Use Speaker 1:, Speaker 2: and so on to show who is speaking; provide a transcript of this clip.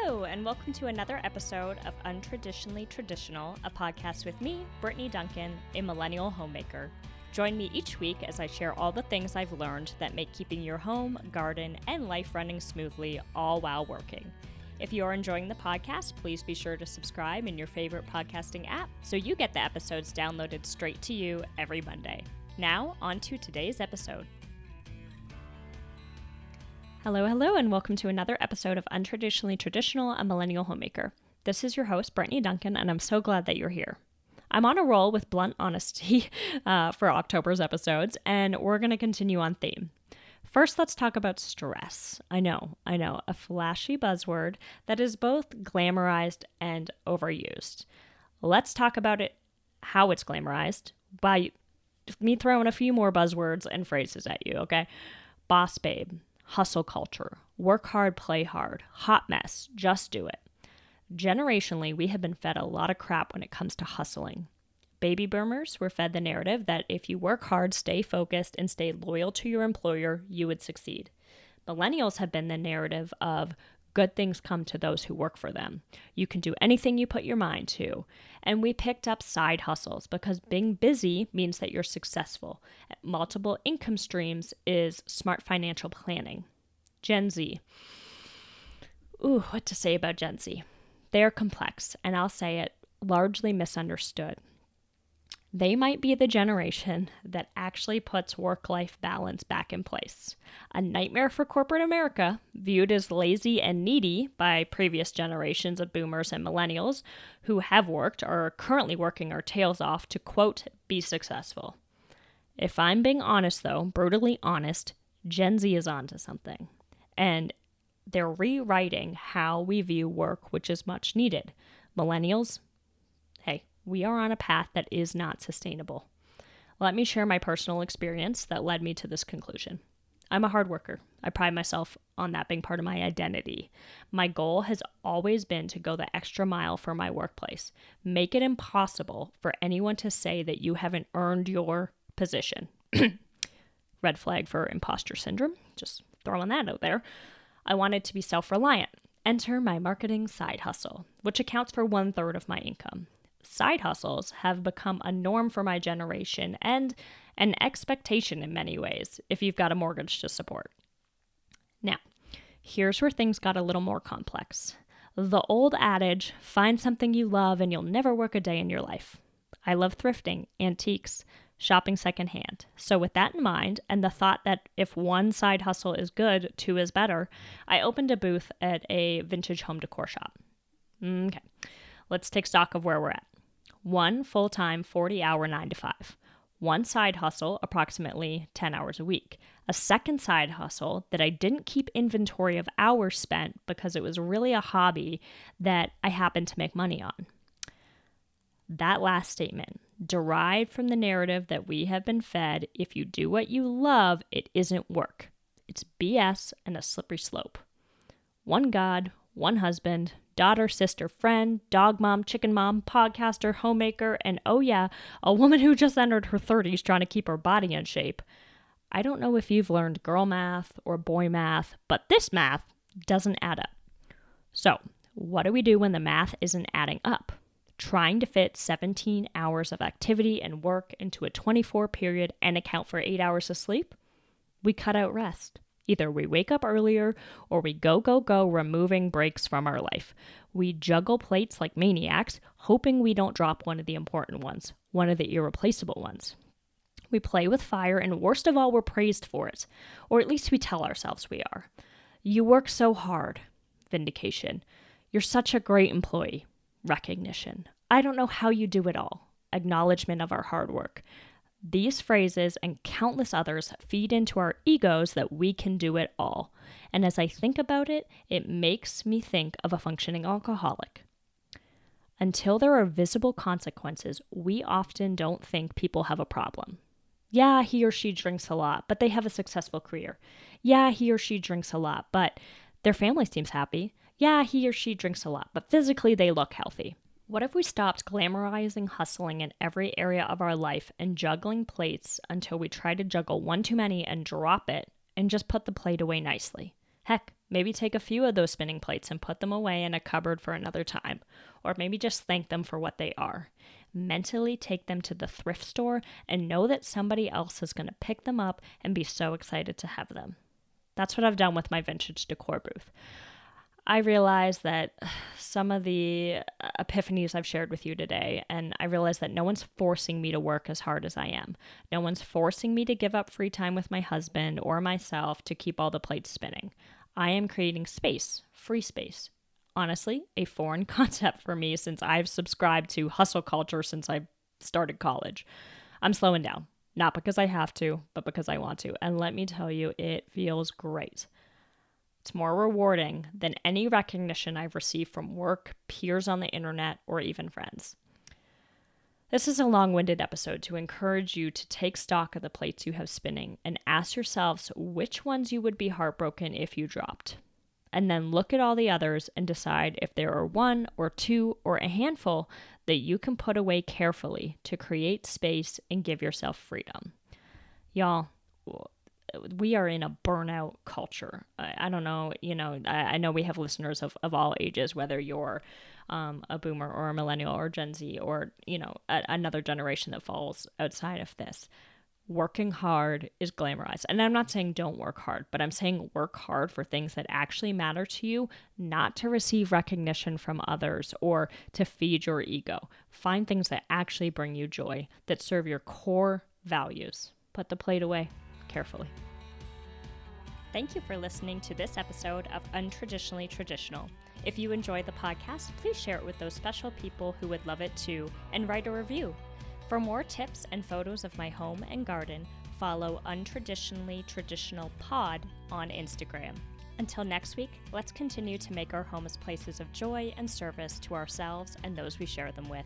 Speaker 1: Hello, and welcome to another episode of Untraditionally Traditional, a podcast with me, Brittany Duncan, a Millennial Homemaker. Join me each week as I share all the things I've learned that make keeping your home, garden, and life running smoothly, all while working. If you are enjoying the podcast, please be sure to subscribe in your favorite podcasting app so you get the episodes downloaded straight to you every Monday. Now, on to today's episode. Hello, and welcome to another episode of Untraditionally Traditional, a Millennial Homemaker. This is your host, Brittany Duncan, and I'm so glad that you're here. I'm on a roll with blunt honesty for October's episodes, and we're going to continue on theme. First, let's talk about stress. I know, a flashy buzzword that is both glamorized and overused. Let's talk about it, how it's glamorized, by me throwing a few more buzzwords and phrases at you, okay? Boss babe. Hustle culture, work hard, play hard, hot mess, just do it. Generationally, we have been fed a lot of crap when it comes to hustling. Baby boomers were fed the narrative that if you work hard, stay focused, and stay loyal to your employer, you would succeed. Millennials have been the narrative of good things come to those who work for them. You can do anything you put your mind to. And we picked up side hustles because being busy means that you're successful. Multiple income streams is smart financial planning. Gen Z. Ooh, what to say about Gen Z? They're complex, and I'll say it, largely misunderstood. They might be the generation that actually puts work-life balance back in place. A nightmare for corporate America, viewed as lazy and needy by previous generations of boomers and millennials who have worked or are currently working our tails off to, quote, be successful. If I'm being honest, though, brutally honest, Gen Z is onto something. And they're rewriting how we view work, which is much needed. Millennials, hey, we are on a path that is not sustainable. Let me share my personal experience that led me to this conclusion. I'm a hard worker. I pride myself on that being part of my identity. My goal has always been to go the extra mile for my workplace. Make it impossible for anyone to say that you haven't earned your position. Red flag for imposter syndrome. Just throwing that out there. I wanted to be self-reliant. Enter my marketing side hustle, which accounts for 1/3 of my income. Side hustles have become a norm for my generation and an expectation in many ways if you've got a mortgage to support. Now, here's where things got a little more complex. The old adage, find something you love and you'll never work a day in your life. I love thrifting, antiques, shopping secondhand. So with that in mind, and the thought that if one side hustle is good, two is better, I opened a booth at a vintage home decor shop. Okay, let's take stock of where we're at. One full-time 40-hour 9-to-5. One side hustle, approximately 10 hours a week. A second side hustle that I didn't keep inventory of hours spent because it was really a hobby that I happened to make money on. That last statement, derived from the narrative that we have been fed, if you do what you love, it isn't work. It's BS and a slippery slope. One God, one husband, daughter, sister, friend, dog mom, chicken mom, podcaster, homemaker, and oh yeah, a woman who just entered her 30s trying to keep her body in shape. I don't know if you've learned girl math or boy math, but this math doesn't add up. So, what do we do when the math isn't adding up? Trying to fit 17 hours of activity and work into a 24 period and account for 8 hours of sleep? We cut out rest. Either we wake up earlier or we go, removing breaks from our life. We juggle plates like maniacs, hoping we don't drop one of the important ones, one of the irreplaceable ones. We play with fire, and worst of all, we're praised for it. Or at least we tell ourselves we are. You work so hard. Vindication. You're such a great employee. Recognition. I don't know how you do it all. Acknowledgement of our hard work. These phrases and countless others feed into our egos that we can do it all. And as I think about it, it makes me think of a functioning alcoholic. Until there are visible consequences, we often don't think people have a problem. Yeah, he or she drinks a lot, but they have a successful career. Yeah, he or she drinks a lot, but their family seems happy. Yeah, he or she drinks a lot, but physically they look healthy. What if we stopped glamorizing hustling in every area of our life and juggling plates until we try to juggle one too many and drop it and just put the plate away nicely? Heck, Maybe take a few of those spinning plates and put them away in a cupboard for another time, or maybe just thank them for what they are. Mentally take them to the thrift store and know that somebody else is going to pick them up and be so excited to have them. That's what I've done with my vintage decor booth. I realize that some of the epiphanies I've shared with you today, and I realize that no one's forcing me to work as hard as I am. No one's forcing me to give up free time with my husband or myself to keep all the plates spinning. I am creating space, free space. Honestly, a foreign concept for me since I've subscribed to hustle culture since I started college. I'm slowing down, not because I have to, but because I want to. And let me tell you, it feels great. It's more rewarding than any recognition I've received from work, peers on the internet, or even friends. This is a long-winded episode to encourage you to take stock of the plates you have spinning and ask yourselves which ones you would be heartbroken if you dropped. And then look at all the others and decide if there are one or two or a handful that you can put away carefully to create space and give yourself freedom. Y'all, we are in a burnout culture. I don't know, I know we have listeners of all ages, whether you're a boomer or a millennial or Gen Z or, another generation that falls outside of this. Working hard is glamorized. And I'm not saying don't work hard, but I'm saying work hard for things that actually matter to you, not to receive recognition from others or to feed your ego. Find things that actually bring you joy, that serve your core values. Put the plate away carefully. Thank you for listening to this episode of Untraditionally Traditional. If you enjoyed the podcast, please share it with those special people who would love it too, and write a review. For more tips and photos of my home and garden, follow Untraditionally Traditional Pod on Instagram. Until next week, let's continue to make our homes places of joy and service to ourselves and those we share them with.